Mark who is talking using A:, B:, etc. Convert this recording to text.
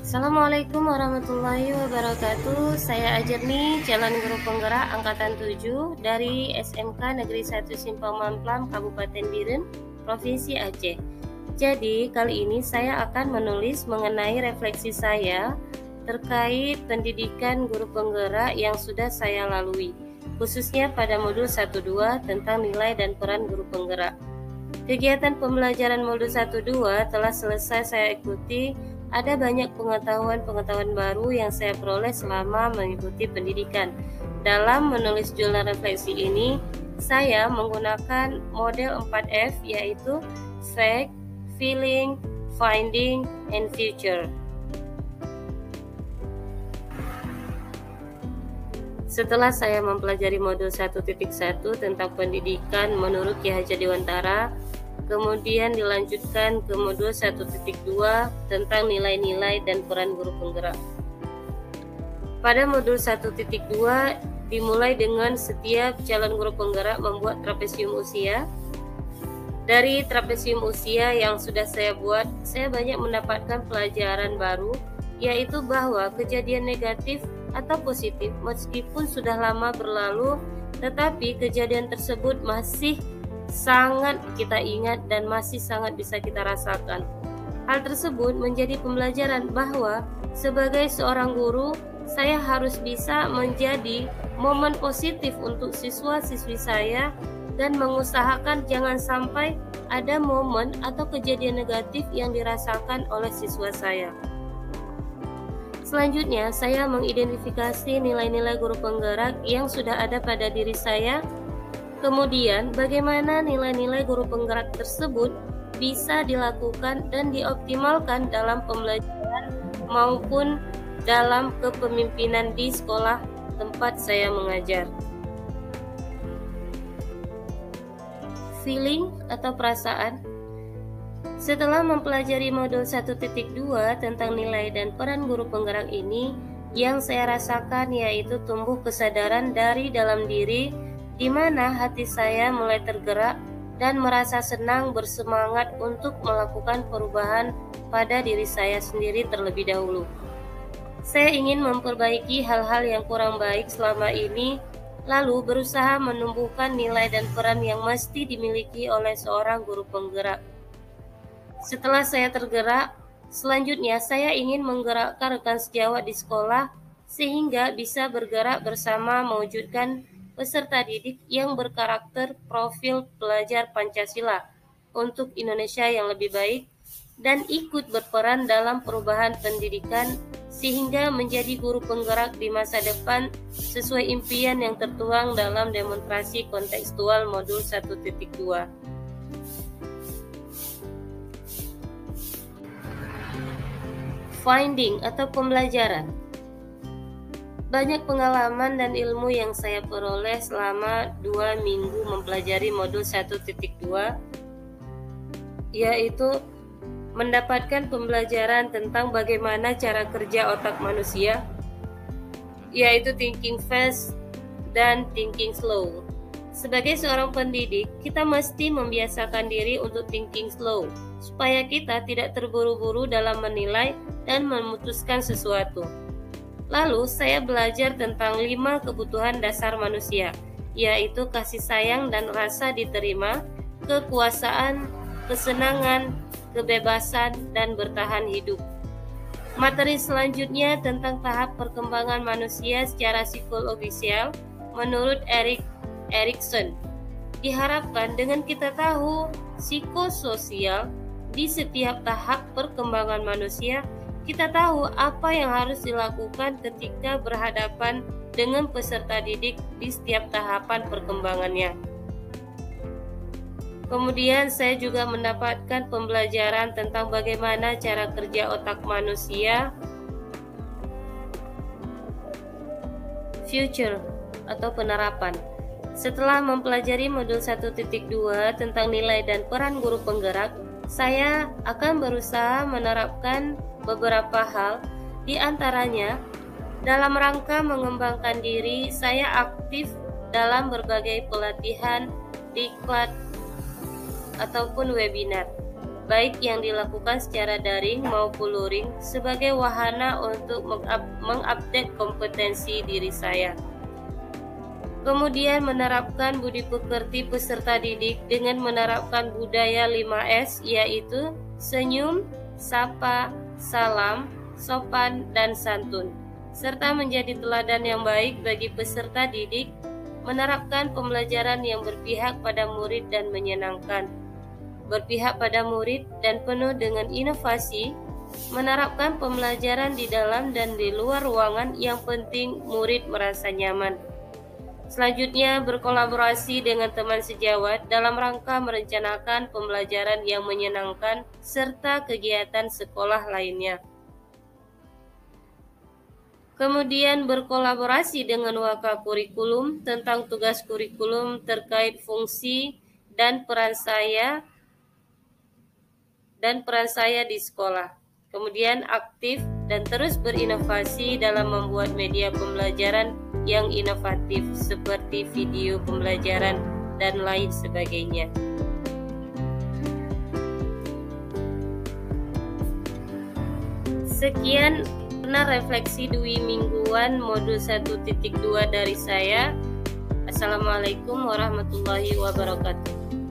A: Assalamualaikum warahmatullahi wabarakatuh. Saya Ajerni, calon guru penggerak angkatan 7 dari SMK Negeri 1 Simpang Mamplam, Kabupaten Biren, Provinsi Aceh. Jadi, kali ini saya akan menulis mengenai refleksi saya terkait pendidikan guru penggerak yang sudah saya lalui, khususnya pada modul 1-2 tentang nilai dan peran guru penggerak. Kegiatan pembelajaran modul 1-2 telah selesai saya ikuti. Ada banyak pengetahuan baru yang saya peroleh selama mengikuti pendidikan. Dalam menulis jurnal refleksi ini, saya menggunakan model 4F, yaitu Fact, Feeling, Finding, and Future. Setelah saya mempelajari modul 1.1 tentang pendidikan menurut Ki Hajar Dewantara, kemudian dilanjutkan ke modul 1.2 tentang nilai-nilai dan peran guru penggerak. Pada modul 1.2 dimulai dengan setiap calon guru penggerak membuat trapesium usia. Dari trapesium usia yang sudah saya buat, saya banyak mendapatkan pelajaran baru, yaitu bahwa kejadian negatif atau positif meskipun sudah lama berlalu, tetapi kejadian tersebut masih sangat kita ingat dan masih sangat bisa kita rasakan. Hal tersebut menjadi pembelajaran bahwa sebagai seorang guru, saya harus bisa menjadi momen positif untuk siswa-siswi saya dan mengusahakan jangan sampai ada momen atau kejadian negatif yang dirasakan oleh siswa saya. Selanjutnya, saya mengidentifikasi nilai-nilai guru penggerak yang sudah ada pada diri saya. Kemudian, bagaimana nilai-nilai guru penggerak tersebut bisa dilakukan dan dioptimalkan dalam pembelajaran maupun dalam kepemimpinan di sekolah tempat saya mengajar. Feeling atau perasaan. Setelah mempelajari modul 1.2 tentang nilai dan peran guru penggerak ini, yang saya rasakan yaitu tumbuh kesadaran dari dalam diri, di mana hati saya mulai tergerak dan merasa senang bersemangat untuk melakukan perubahan pada diri saya sendiri terlebih dahulu. Saya ingin memperbaiki hal-hal yang kurang baik selama ini, lalu berusaha menumbuhkan nilai dan peran yang mesti dimiliki oleh seorang guru penggerak. Setelah saya tergerak, selanjutnya saya ingin menggerakkan rekan sejawat di sekolah sehingga bisa bergerak bersama mewujudkan peserta didik yang berkarakter profil pelajar Pancasila untuk Indonesia yang lebih baik dan ikut berperan dalam perubahan pendidikan sehingga menjadi guru penggerak di masa depan sesuai impian yang tertuang dalam demonstrasi kontekstual modul 1.2. Finding atau pembelajaran. Banyak pengalaman dan ilmu yang saya peroleh selama 2 minggu mempelajari modul 1.2, yaitu mendapatkan pembelajaran tentang bagaimana cara kerja otak manusia, yaitu thinking fast dan thinking slow. Sebagai seorang pendidik, kita mesti membiasakan diri untuk thinking slow, supaya kita tidak terburu-buru dalam menilai dan memutuskan sesuatu. Lalu saya belajar tentang 5 kebutuhan dasar manusia, yaitu kasih sayang dan rasa diterima, kekuasaan, kesenangan, kebebasan, dan bertahan hidup. Materi selanjutnya tentang tahap perkembangan manusia secara psikologisial menurut Erik Erikson. Diharapkan dengan kita tahu psikososial di setiap tahap perkembangan manusia, kita tahu apa yang harus dilakukan ketika berhadapan dengan peserta didik di setiap tahapan perkembangannya. Kemudian saya juga mendapatkan pembelajaran tentang bagaimana cara kerja otak manusia. Future atau penerapan. Setelah mempelajari modul 1.2 tentang nilai dan peran guru penggerak, saya akan berusaha menerapkan beberapa hal, di antaranya dalam rangka mengembangkan diri. Saya aktif dalam berbagai pelatihan, diklat, ataupun webinar. baik yang dilakukan secara daring maupun luring, sebagai wahana untuk mengupdate kompetensi diri saya. Kemudian menerapkan budi pekerti peserta didik dengan menerapkan budaya 5S, yaitu senyum, sapa, salam, sopan, dan santun, serta menjadi teladan yang baik bagi peserta didik, menerapkan pembelajaran yang berpihak pada murid dan menyenangkan, berpihak pada murid dan penuh dengan inovasi, menerapkan pembelajaran di dalam dan di luar ruangan, yang penting murid merasa nyaman. Selanjutnya, berkolaborasi dengan teman sejawat dalam rangka merencanakan pembelajaran yang menyenangkan serta kegiatan sekolah lainnya. Kemudian Berkolaborasi dengan waka kurikulum tentang tugas kurikulum terkait fungsi dan peran saya di sekolah. Kemudian aktif dan terus berinovasi dalam membuat media pembelajaran yang inovatif seperti video pembelajaran dan lain sebagainya. Sekian refleksi Dwi mingguan modul 1.2 dari saya. Assalamualaikum warahmatullahi wabarakatuh.